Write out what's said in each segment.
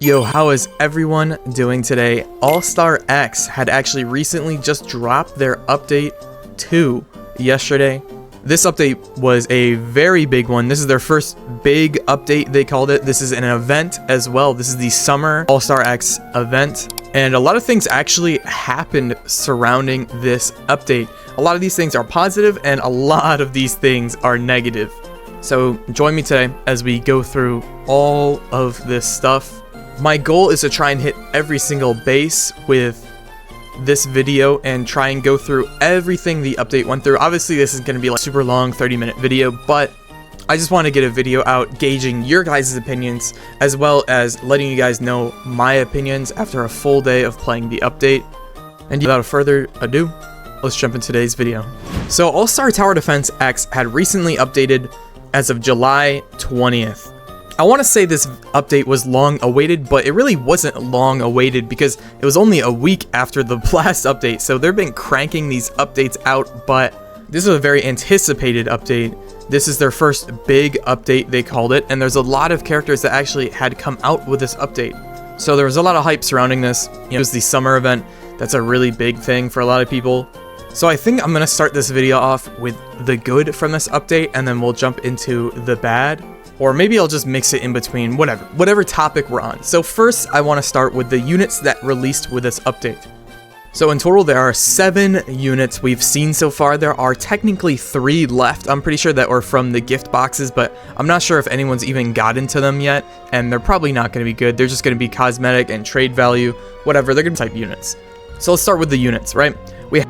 Yo, how is everyone doing today? All-Star X had actually recently just dropped their update 2 yesterday. This update was a very big one. This is their first big update, they called it. This is an event as well. This is the Summer All-Star X event. And a lot of things actually happened surrounding this update. A lot of these things are positive and a lot of these things are negative. So join me today as we go through all of this stuff. My goal is to try and hit every single base with this video and try and go through everything the update went through. Obviously, this is going to be like a super long 30-minute video, but I just want to get a video out gauging your guys' opinions as well as letting you guys know my opinions after a full day of playing the update. And without further ado, let's jump into today's video. So All-Star Tower Defense X had recently updated as of July 20th. I want to say this update was long awaited, but it really wasn't long awaited because it was only a week after the last update. So they've been cranking these updates out, but this is a very anticipated update. This is their first big update, they called it, and there's a lot of characters that actually had come out with this update. So there was a lot of hype surrounding this. It was the summer event. That's a really big thing for a lot of people. So I think I'm going to start this video off with the good from this update, and then we'll jump into the bad. Or maybe I'll just mix it in between, whatever topic we're on. So first, I want to start with the units that released with this update. So in total, there are 7 units we've seen so far. There are technically 3 left. I'm pretty sure that were from the gift boxes, but I'm not sure if anyone's even gotten to them yet. And they're probably not going to be good. They're just going to be cosmetic and trade value, whatever. They're going to be type units. So let's start with the units, right? We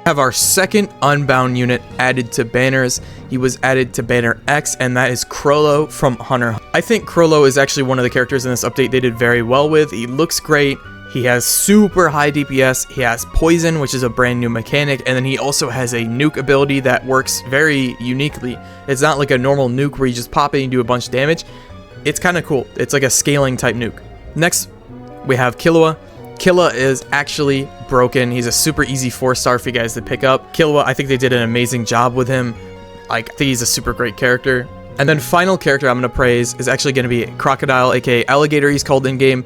have our second Unbound unit added to banners. He was added to banner X, and that is Crollo from Hunter. I think Crollo is actually one of the characters in this update they did very well with. He looks great. He has super high DPS. He has poison, which is a brand new mechanic, and then he also has a nuke ability that works very uniquely. It's not like a normal nuke where you just pop it and do a bunch of damage. It's kind of cool. It's like a scaling type nuke. Next, we have Killua. Killua is actually broken. He's a super easy 4-star for you guys to pick up. Killua, I think they did an amazing job with him. I think he's a super great character. And then final character I'm going to praise is actually going to be Crocodile, aka Alligator he's called in-game.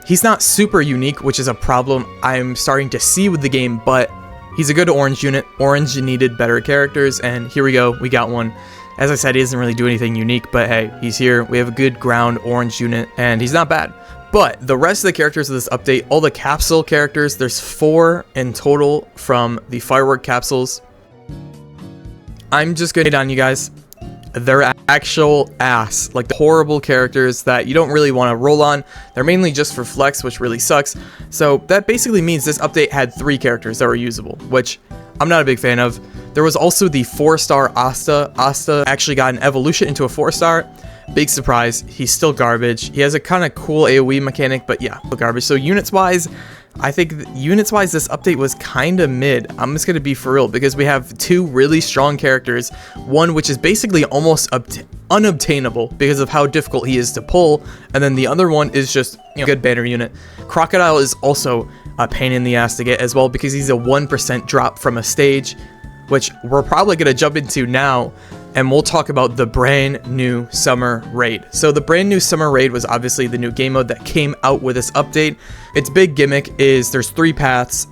He's not super unique, which is a problem I'm starting to see with the game, but he's a good orange unit. Orange needed better characters, and here we go. We got one. As I said, he doesn't really do anything unique, but hey, he's here. We have a good ground orange unit, and he's not bad. But the rest of the characters of this update, all the capsule characters, there's 4 in total from the firework capsules. I'm just gonna hit on you guys. They're actual ass, like the horrible characters that you don't really want to roll on. They're mainly just for flex, which really sucks. So that basically means this update had 3 characters that were usable, which I'm not a big fan of. There was also the 4-star Asta. Asta actually got an evolution into a 4-star. Big surprise, he's still garbage. He has a kind of cool AoE mechanic, but yeah, garbage. So units-wise, I think units-wise, this update was kind of mid. I'm just going to be for real because we have 2 really strong characters. One which is basically almost unobtainable because of how difficult he is to pull. And then the other one is just a good banner unit. Crocodile is also a pain in the ass to get as well because he's a 1% drop from a stage, which we're probably going to jump into now. And we'll talk about the brand new summer raid. So the brand new summer raid was obviously the new game mode that came out with this update. Its big gimmick is there's 3 paths,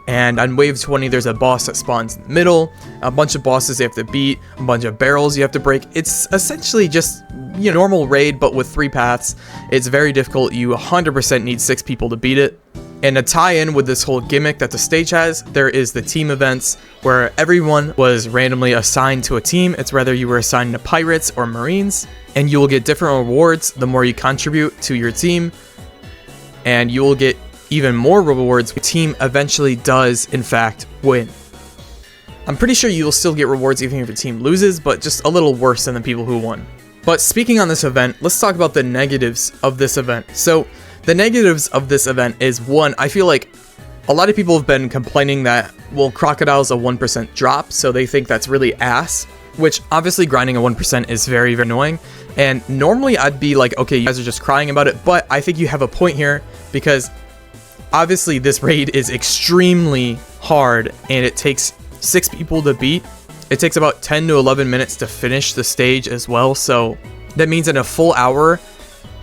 and on wave 20 there's a boss that spawns in the middle, a bunch of bosses you have to beat, a bunch of barrels you have to break. It's essentially just normal raid but with 3 paths. It's very difficult. You 100% need 6 people to beat it. And to tie in with this whole gimmick that the stage has, there is the team events where everyone was randomly assigned to a team. It's whether you were assigned to pirates or marines, and you will get different rewards the more you contribute to your team, and you will get even more rewards if the team eventually does in fact win. I'm pretty sure you will still get rewards even if your team loses, but just a little worse than the people who won. But speaking on this event, let's talk about the negatives of this event. So the negatives of this event is, one, I feel like a lot of people have been complaining that, well, Crocodile's a 1% drop, so they think that's really ass, which obviously grinding a 1% is very, very annoying. And normally I'd be like, okay, you guys are just crying about it, but I think you have a point here because obviously this raid is extremely hard and it takes 6 people to beat. It takes about 10 to 11 minutes to finish the stage as well, so that means in a full hour,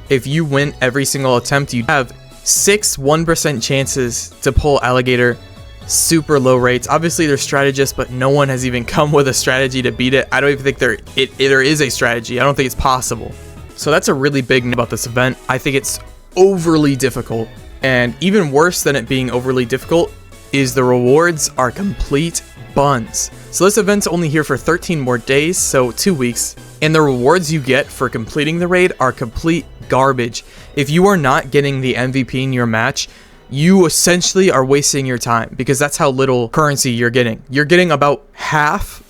if you win every single attempt, you have 6 1% chances to pull alligator. Super low rates. Obviously there's strategists, but no one has even come with a strategy to beat it. I don't even think there is a strategy. I don't think it's possible. So that's a really big thing about this event. I think it's overly difficult, and even worse than it being overly difficult is the rewards are complete buns. So this event's only here for 13 more days, so 2 weeks, and the rewards you get for completing the raid are complete garbage. If you are not getting the MVP in your match, you essentially are wasting your time, because that's how little currency you're getting. You're getting about half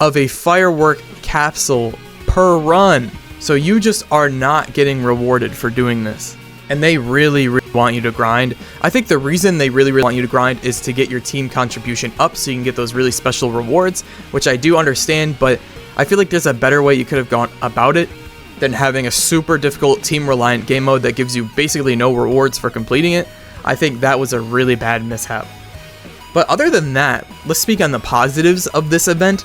of a firework capsule per run. So you just are not getting rewarded for doing this. And they really want you to grind. I think the reason they really want you to grind is to get your team contribution up so you can get those really special rewards, which I do understand, but I feel like there's a better way you could have gone about it than having a super difficult team reliant game mode that gives you basically no rewards for completing it. I think that was a really bad mishap. But other than that, let's speak on the positives of this event.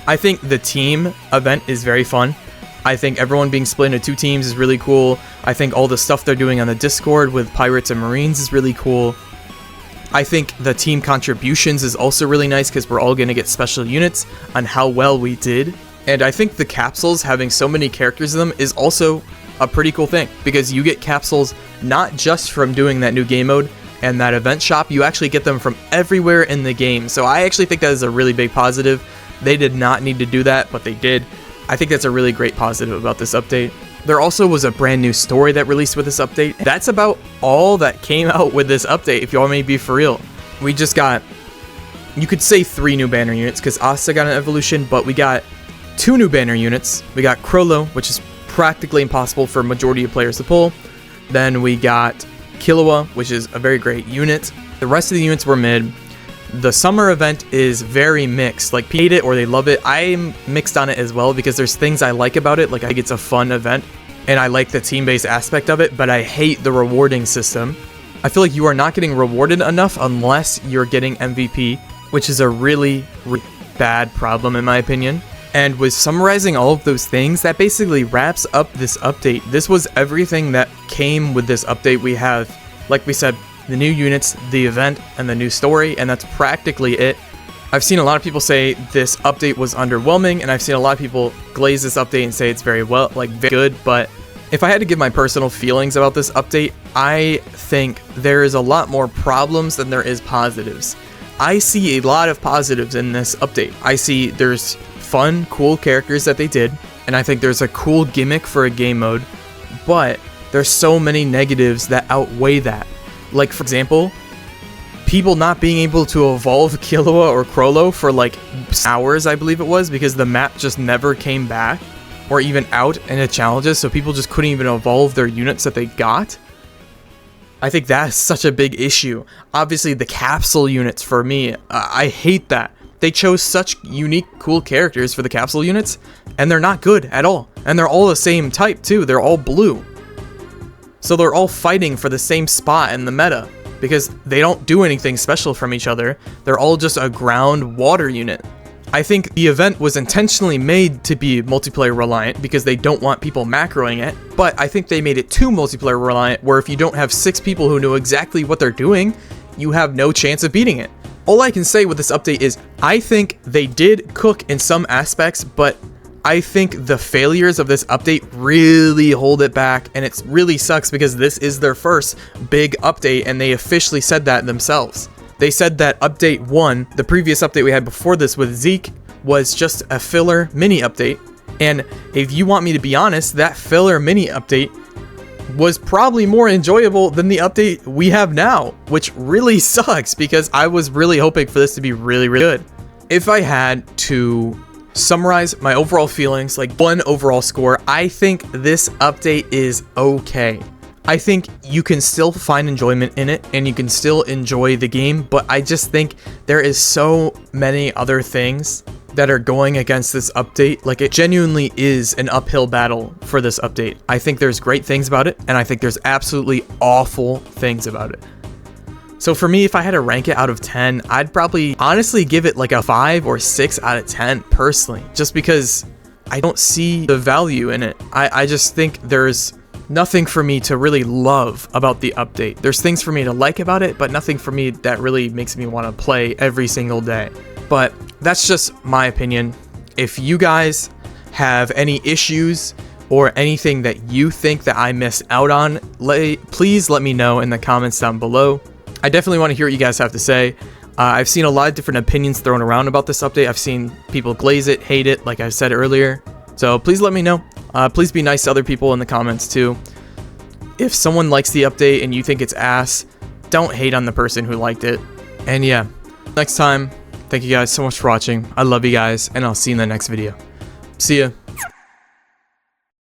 I think the team event is very fun. I think everyone being split into 2 teams is really cool. I think all the stuff they're doing on the Discord with Pirates and Marines is really cool. I think the team contributions is also really nice because we're all going to get special units on how well we did. And I think the capsules having so many characters in them is also a pretty cool thing, because you get capsules not just from doing that new game mode and that event shop, you actually get them from everywhere in the game. So I actually think that is a really big positive. They did not need to do that, but they did. I think that's a really great positive about this update. There also was a brand new story that released with this update. That's about all that came out with this update, if y'all may be for real. We just got, you could say 3 new banner units, because Asta got an evolution, but we got 2 new banner units. We got Krollo, which is practically impossible for a majority of players to pull. Then we got Killua, which is a very great unit. The rest of the units were mid. The summer event is very mixed. Like, people hate it or they love it. I'm mixed on it as well, because there's things I like about it. Like, I think it's a fun event and I like the team-based aspect of it, but I hate the rewarding system. I feel like you are not getting rewarded enough unless you're getting MVP, which is a really bad problem in my opinion. And with summarizing all of those things, that basically wraps up this update. This was everything that came with this update. We have, like we said, the new units, the event, and the new story, and that's practically it. I've seen a lot of people say this update was underwhelming, and I've seen a lot of people glaze this update and say it's very good, but if I had to give my personal feelings about this update, I think there is a lot more problems than there is positives. I see a lot of positives in this update. I see there's fun, cool characters that they did, and I think there's a cool gimmick for a game mode, but there's so many negatives that outweigh that. Like, for example, people not being able to evolve Killua or Krollo for like hours, I believe it was, because the map just never came back or even out in the challenges, so people just couldn't even evolve their units that they got. I think that's such a big issue. Obviously, the capsule units for me, I hate that. They chose such unique, cool characters for the capsule units, and they're not good at all. And they're all the same type, too. They're all blue. So they're all fighting for the same spot in the meta, because they don't do anything special from each other. They're all just a ground water unit. I think the event was intentionally made to be multiplayer reliant, because they don't want people macroing it, but I think they made it too multiplayer reliant, where if you don't have 6 people who know exactly what they're doing, you have no chance of beating it. All I can say with this update is, I think they did cook in some aspects, but I think the failures of this update really hold it back, and it really sucks because this is their first big update, and they officially said that themselves. They said that update 1, the previous update we had before this with Zeke, was just a filler mini update, and if you want me to be honest, that filler mini update was probably more enjoyable than the update we have now, which really sucks because I was really hoping for this to be really good. If I had to summarize my overall feelings, like one overall score, I think this update is okay. I think you can still find enjoyment in it and you can still enjoy the game, but I just think there is so many other things that are going against this update. Like, it genuinely is an uphill battle for this update. I think there's great things about it, and I think there's absolutely awful things about it. So for me, if I had to rank it out of 10, I'd probably honestly give it like a 5 or 6 out of 10 personally, just because I don't see the value in it. I just think there's nothing for me to really love about the update. There's things for me to like about it, but nothing for me that really makes me want to play every single day. But that's just my opinion. If you guys have any issues or anything that you think that I missed out on, please let me know in the comments down below. I definitely want to hear what you guys have to say. I've seen a lot of different opinions thrown around about this update. I've seen people glaze it, hate it, like I said earlier. So please let me know. Please be nice to other people in the comments too. If someone likes the update and you think it's ass, don't hate on the person who liked it. And yeah, next time, thank you guys so much for watching. I love you guys, and I'll see you in the next video. See ya.